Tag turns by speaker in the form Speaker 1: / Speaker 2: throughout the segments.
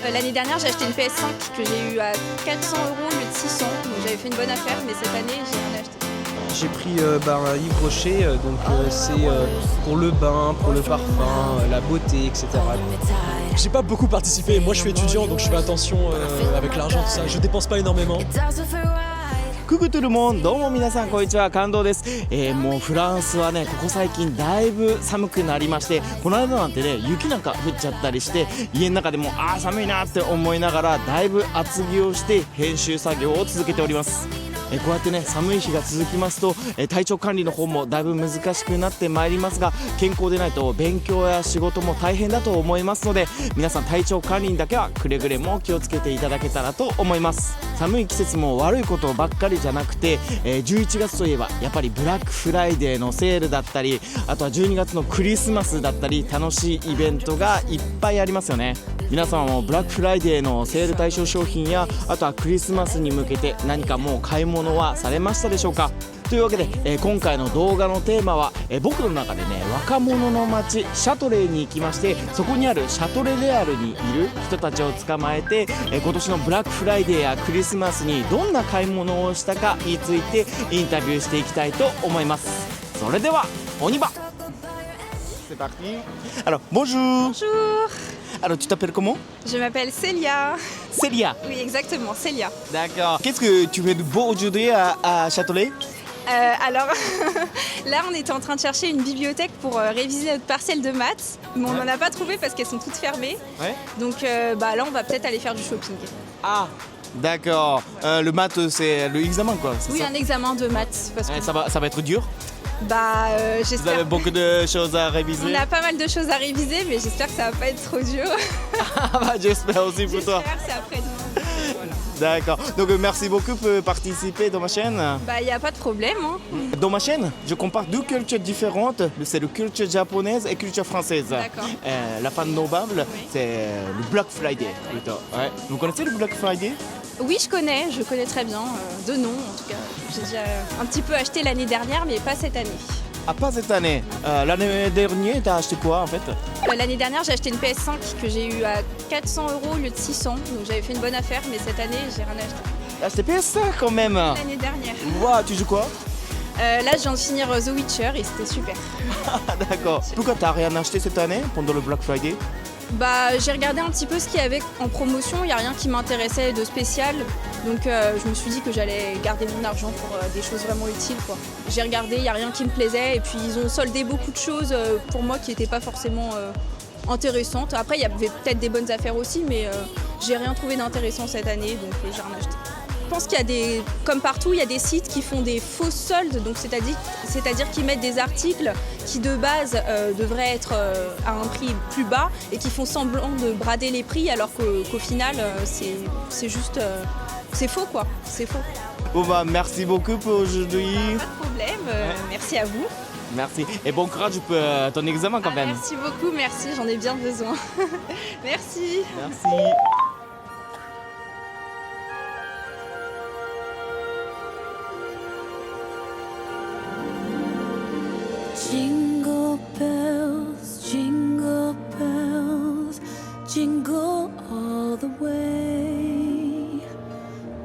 Speaker 1: L'année dernière, j'ai acheté une PS5 que j'ai eu à 400 € au lieu de 600. Donc j'avais fait une bonne affaire, mais cette année, j'ai rien acheté.
Speaker 2: J'ai pris un Yves Rocher, c'est pour le bain, pour le parfum, la beauté, etc.
Speaker 3: J'ai pas beaucoup participé, moi je suis étudiant donc je fais attention avec l'argent, tout ça. Je dépense pas énormément.
Speaker 4: Coucou tout le monde、どうも皆さんこんにちは、感動です。もうフランスはね、ここ最近だいぶ寒くなりまして、この間なんてね、雪なんか降っちゃったりして、家の中でも寒いなって思いながら、だいぶ厚着をして編集作業を続けております。こうやってね、寒い日が続きますと、体調管理の方もだいぶ難しくなってまいりますが、健康でないと勉強や仕事も大変だと思いますので、皆さん体調管理にだけはくれぐれも気をつけていただけたらと思います。寒い季節も悪いことばっかりじゃなくて、11月といえばやっぱりブラックフライデーのセールだったり、あとは12月のクリスマスだったり、楽しいイベントがいっぱいありますよね。皆さんもブラックフライデーのセール対象商品や、あとはクリスマスに向けて何かもう買い物はされましたでしょうか。というわけで、今回の動画のテーマは、僕の中でね、若者の街シャトレーに行きまして、そこにあるシャトレレアルにいる人たちを捕まえて、今年のブラックフライデーやクリスマスにどんな買い物をしたかについてインタビューしていきたいと思います。それではon y va. C'est parti. Alors bonjour.
Speaker 1: Bonjour,
Speaker 4: Alors tu t'appelles comment?
Speaker 1: je m'appelle Célia.
Speaker 4: Célia.
Speaker 1: Oui, exactement, Célia.
Speaker 4: D'accord. Qu'est-ce que tu fais de beau aujourd'hui à Châtelet?
Speaker 1: Alors, là, on était en train de chercher une bibliothèque pour réviser notre partiel de maths, mais on n'en a pas trouvé parce qu'elles sont toutes fermées.
Speaker 4: Ouais.
Speaker 1: Donc là, on va peut-être aller faire du shopping.
Speaker 4: Ah, d'accord. Le maths, c'est l'examen, quoi. C'est
Speaker 1: Oui,
Speaker 4: ça?
Speaker 1: un examen de maths. Parce que,
Speaker 4: Ouais, ça va être dur.
Speaker 1: Vous avez
Speaker 4: j'espère. Beaucoup de choses à réviser.
Speaker 1: On a pas mal de choses à réviser, mais j'espère que ça va pas être trop dur.
Speaker 4: J'espère aussi pour toi.
Speaker 1: J'espère, c'est après-demain. Voilà.
Speaker 4: D'accord. Donc merci beaucoup pour participer dans ma chaîne.
Speaker 1: Il n'y a pas de problème. Hein.
Speaker 4: Dans ma chaîne, je compare deux cultures différentes. C'est la culture japonaise et la culture française.
Speaker 1: D'accord.
Speaker 4: La fan notable,
Speaker 1: oui.
Speaker 4: C'est le Black Friday plutôt. Ouais. Vous connaissez le Black Friday?
Speaker 1: Oui, je connais très bien, de nom en tout cas. J'ai déjà un petit peu acheté l'année dernière, mais pas cette année.
Speaker 4: Ah, pas cette année. L'année dernière, t'as acheté quoi en fait?
Speaker 1: L'année dernière, j'ai acheté une PS5 que j'ai eu à 400 € au lieu de 600. Donc j'avais fait une bonne affaire, mais cette année, j'ai rien acheté.
Speaker 4: Ah, c'était PS5 quand même.
Speaker 1: L'année dernière.
Speaker 4: Wow, tu joues quoi?
Speaker 1: Là, je viens de finir The Witcher et c'était super.
Speaker 4: D'accord. Pourquoi t'as rien acheté cette année pendant le Black Friday?
Speaker 1: J'ai regardé un petit peu ce qu'il y avait en promotion, il n'y a rien qui m'intéressait de spécial. Donc je me suis dit que j'allais garder mon argent pour des choses vraiment utiles, quoi. J'ai regardé, il n'y a rien qui me plaisait et puis ils ont soldé beaucoup de choses pour moi qui n'étaient pas forcément intéressantes. Après, il y avait peut-être des bonnes affaires aussi, mais j'ai rien trouvé d'intéressant cette année, donc j'ai rien acheté. Je pense qu'il y a comme partout, il y a des sites qui font des fausses soldes, donc c'est-à-dire qu'ils mettent des articles qui de base devraient être à un prix plus bas et qui font semblant de brader les prix alors qu'au final c'est juste c'est faux, quoi, c'est faux.
Speaker 4: Bon merci beaucoup pour aujourd'hui.
Speaker 1: Pas de problème, merci à vous.
Speaker 4: Merci et bon courage pour ton examen quand même.
Speaker 1: Merci beaucoup, merci, j'en ai bien besoin. Merci.
Speaker 4: Merci.
Speaker 5: Jingle bells, jingle all the way.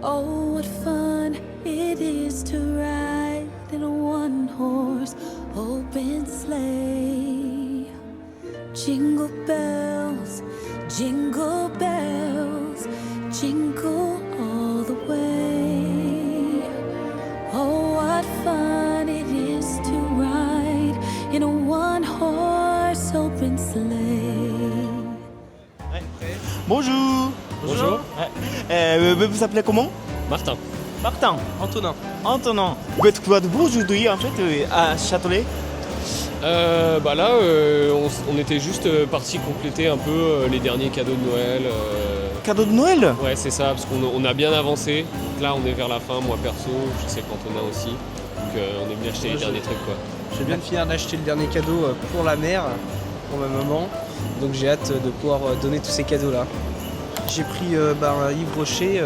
Speaker 5: Oh, what fun it is to ride in a one-horse open sleigh. Jingle bells, jingle all the way. Oh, what fun it is to ride in a one-horse open sleigh.
Speaker 4: Bonjour.
Speaker 3: Bonjour.
Speaker 4: Vous appelez comment?
Speaker 3: Martin.
Speaker 4: Martin.
Speaker 2: Antonin.
Speaker 4: Antonin. Vous êtes quoi de beau aujourd'hui en fait à Châtelet?
Speaker 3: Là, on était juste parti compléter un peu les derniers cadeaux de Noël.
Speaker 4: Cadeau de Noël?
Speaker 3: Ouais, c'est ça, parce qu'on a bien avancé. Donc là, on est vers la fin, moi perso, je sais qu'Antonin aussi. Donc on est venu acheter les derniers trucs, quoi.
Speaker 2: Je viens de finir d'acheter le dernier cadeau pour la mère, pour ma maman. Donc j'ai hâte de pouvoir donner tous ces cadeaux-là. J'ai pris un Yves Rocher,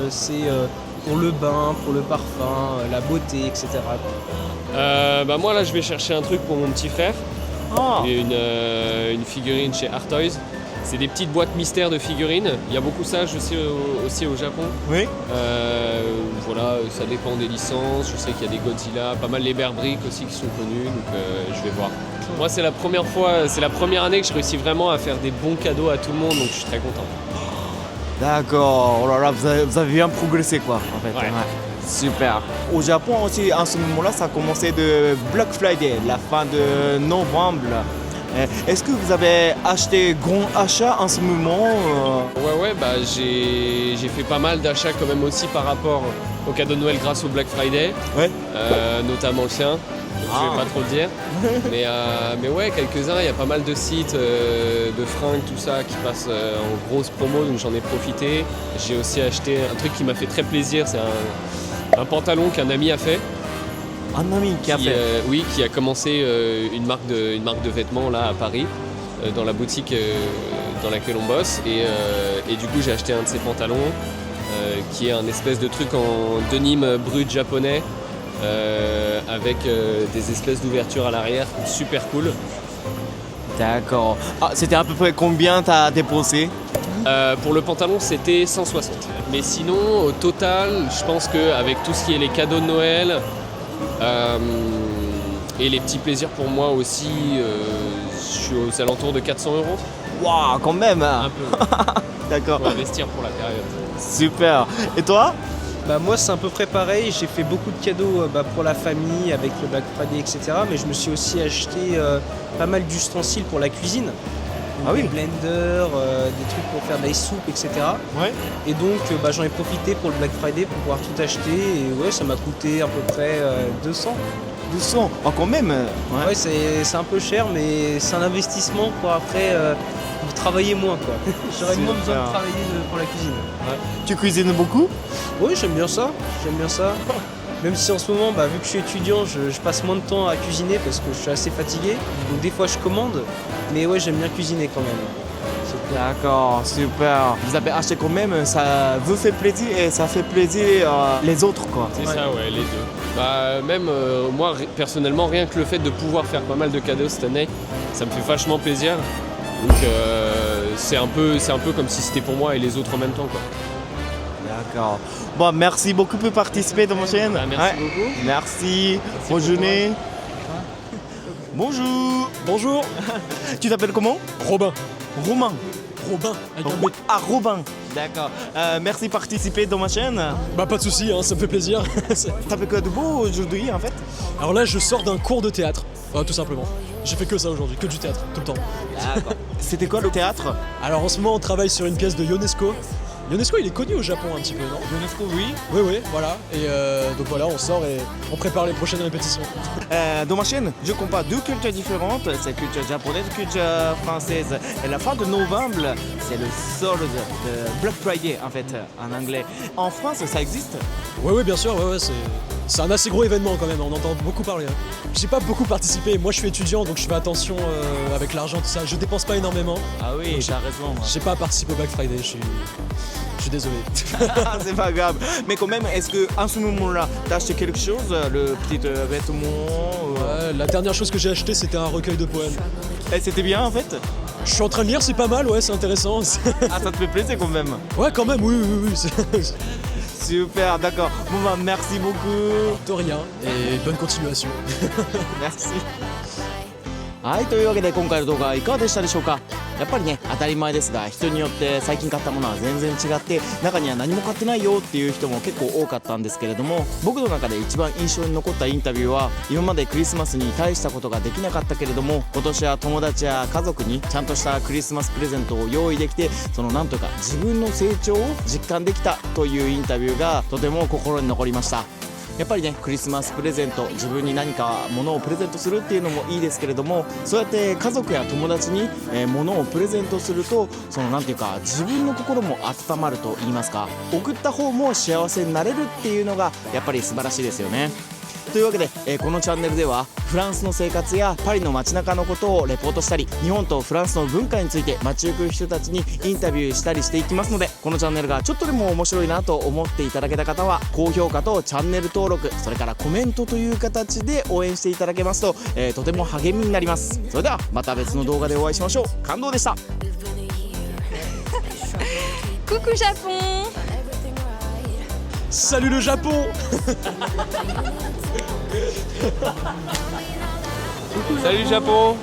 Speaker 2: c'est pour le bain, pour le parfum, la beauté, etc.
Speaker 3: Moi là je vais chercher un truc pour mon petit frère.
Speaker 4: Oh.
Speaker 3: Et une figurine chez Art Toys. C'est des petites boîtes mystères de figurines. Il y a beaucoup ça, je sais, aussi au Japon.
Speaker 4: Oui.
Speaker 3: Voilà, ça dépend des licences. Je sais qu'il y a des Godzilla, pas mal les Bear Brick aussi qui sont connus, donc je vais voir. Moi, c'est la première fois, c'est la première année que je réussis vraiment à faire des bons cadeaux à tout le monde, donc je suis très content.
Speaker 4: D'accord, oh là là, vous avez bien progressé quoi en fait.
Speaker 3: Ouais.
Speaker 4: Super. Au Japon aussi, en ce moment-là, ça a commencé de Black Friday, la fin de novembre. Est-ce que vous avez acheté grand achat en ce moment
Speaker 3: Ouais, bah j'ai fait pas mal d'achats quand même aussi par rapport au cadeau de Noël grâce au Black Friday,
Speaker 4: Ouais.
Speaker 3: notamment le sien. Donc je vais pas trop le dire. Mais ouais, quelques-uns, il y a pas mal de sites de fringues, tout ça, qui passent en grosse promo, donc j'en ai profité. J'ai aussi acheté un truc qui m'a fait très plaisir, c'est un pantalon qu'un ami a fait.
Speaker 4: Un ami qui a fait.
Speaker 3: Oui, qui a commencé une marque de vêtements là à Paris, dans la boutique dans laquelle on bosse. Et du coup, j'ai acheté un de ses pantalons, qui est un espèce de truc en denim brut japonais, avec des espèces d'ouvertures à l'arrière, super cool.
Speaker 4: D'accord. Ah, c'était à peu près combien t'as dépensé?
Speaker 3: Pour le pantalon, c'était 160. Mais sinon, au total, je pense qu'avec tout ce qui est les cadeaux de Noël, et les petits plaisirs pour moi aussi, je suis aux alentours de 400 €.
Speaker 4: Waouh, quand même.
Speaker 3: Un peu.
Speaker 4: D'accord.
Speaker 3: Pour investir pour la période.
Speaker 4: Super. Et toi?
Speaker 2: Bah moi c'est à peu près pareil, j'ai fait beaucoup de cadeaux pour la famille avec le Black Friday etc. Mais je me suis aussi acheté pas mal d'ustensiles pour la cuisine. Donc,
Speaker 4: Ah oui.
Speaker 2: des blenders, des trucs pour faire des soupes etc.
Speaker 4: Ouais.
Speaker 2: Et donc j'en ai profité pour le Black Friday pour pouvoir tout acheter et ouais ça m'a coûté à peu près 200.
Speaker 4: 200. Ah, quand même.
Speaker 2: Ouais c'est un peu cher mais c'est un investissement pour après pour travailler moins quoi. J'aurais moins besoin de
Speaker 4: Super.
Speaker 2: travailler pour la cuisine.
Speaker 4: Tu cuisines beaucoup?
Speaker 2: Oui, j'aime bien ça. Même si en ce moment, vu que je suis étudiant, je passe moins de temps à cuisiner parce que je suis assez fatigué. Donc des fois, je commande. Mais ouais, j'aime bien cuisiner quand même. C'est clair.
Speaker 4: D'accord, super. Vous avez acheté quand même, ça vous fait plaisir et ça fait plaisir les autres quoi.
Speaker 3: C'est
Speaker 2: Ouais.
Speaker 3: ça, ouais, les deux. Même moi, personnellement, rien que le fait de pouvoir faire pas mal de cadeaux cette année, ça me fait vachement plaisir. Donc c'est un peu comme si c'était pour moi et les autres en même temps, quoi.
Speaker 4: D'accord. Bon, merci beaucoup pour participer dans ma chaîne.
Speaker 3: Merci beaucoup.
Speaker 4: Merci. Bonne journée. Bonjour.
Speaker 6: Bonjour,
Speaker 4: Tu t'appelles comment?
Speaker 6: Robin.
Speaker 4: Romain.
Speaker 6: Robin, avec un B.
Speaker 4: Ah, Robin. D'accord. Merci de participer dans ma chaîne.
Speaker 6: Bah pas de soucis, ça me fait plaisir.
Speaker 4: T'as fait quoi de beau aujourd'hui en fait?
Speaker 6: Alors là, je sors d'un cours de théâtre, tout simplement. J'ai fait que ça aujourd'hui, que du théâtre, tout le temps.
Speaker 4: D'accord. C'était quoi le théâtre?
Speaker 6: Alors en ce moment, on travaille sur une pièce de Ionesco. Ionesco, il est connu au Japon un petit peu, non?
Speaker 4: Ionesco, oui.
Speaker 6: Oui, voilà. Et donc voilà, on sort et on prépare les prochaines répétitions.
Speaker 4: Dans ma chaîne, je compare deux cultures différentes, c'est culture japonaise, culture française. Et la fin de novembre, c'est le solde de Black Friday en fait, en anglais. En France, ça existe?
Speaker 6: Oui, bien sûr, ouais, c'est un assez gros événement quand même, on entend beaucoup parler. J'ai pas beaucoup participé, moi je suis étudiant donc je fais attention avec l'argent, tout ça. Je dépense pas énormément.
Speaker 4: Ah oui,
Speaker 6: Donc,
Speaker 4: t'as raison.
Speaker 6: J'ai pas participé au Black Friday, je suis désolé.
Speaker 4: C'est pas grave. Mais quand même, est-ce que en ce moment-là, t'as acheté quelque chose, le petit vêtement
Speaker 6: Ouais, la dernière chose que j'ai acheté c'était un recueil de poèmes.
Speaker 4: Et c'était bien en fait?
Speaker 6: Je suis en train de lire, c'est pas mal, ouais, c'est intéressant.
Speaker 4: Ah, ça te fait plaisir quand même.
Speaker 6: Ouais, quand même, oui.
Speaker 4: Super, d'accord. Bon bah merci beaucoup.
Speaker 6: De rien, et bonne continuation.
Speaker 4: Merci. はい、というわけで今回の動画はいかがでしたでしょうか。やっぱりね、当たり前ですが人によって最近買ったものは全然違って中には何も買ってないよっていう人も結構多かったんですけれども、僕の中で一番印象に残ったインタビューは今までクリスマスに大したことができなかったけれども今年は友達や家族にちゃんとしたクリスマスプレゼントを用意できてそのなんとか自分の成長を実感できたというインタビューがとても心に残りました。やっぱりねクリスマスプレゼント自分に何か物をプレゼントするっていうのもいいですけれどもそうやって家族や友達に物をプレゼントするとそのなんていうか自分の心も温まると言いますか送った方も幸せになれるっていうのがやっぱり素晴らしいですよね。というわけで、このチャンネルではフランスの生活やパリの街中のことをレポートしたり日本とフランスの文化について街行く人たちにインタビューしたりしていきますのでこのチャンネルがちょっとでも面白いなと思っていただけた方は高評価とチャンネル登録それからコメントという形で応援していただけますと、とても励みになります。それではまた別の動画でお会いしましょう。感動でした。
Speaker 5: Living a year
Speaker 1: Coucou Japon!
Speaker 6: Salut le Japon!
Speaker 3: Salut Japon!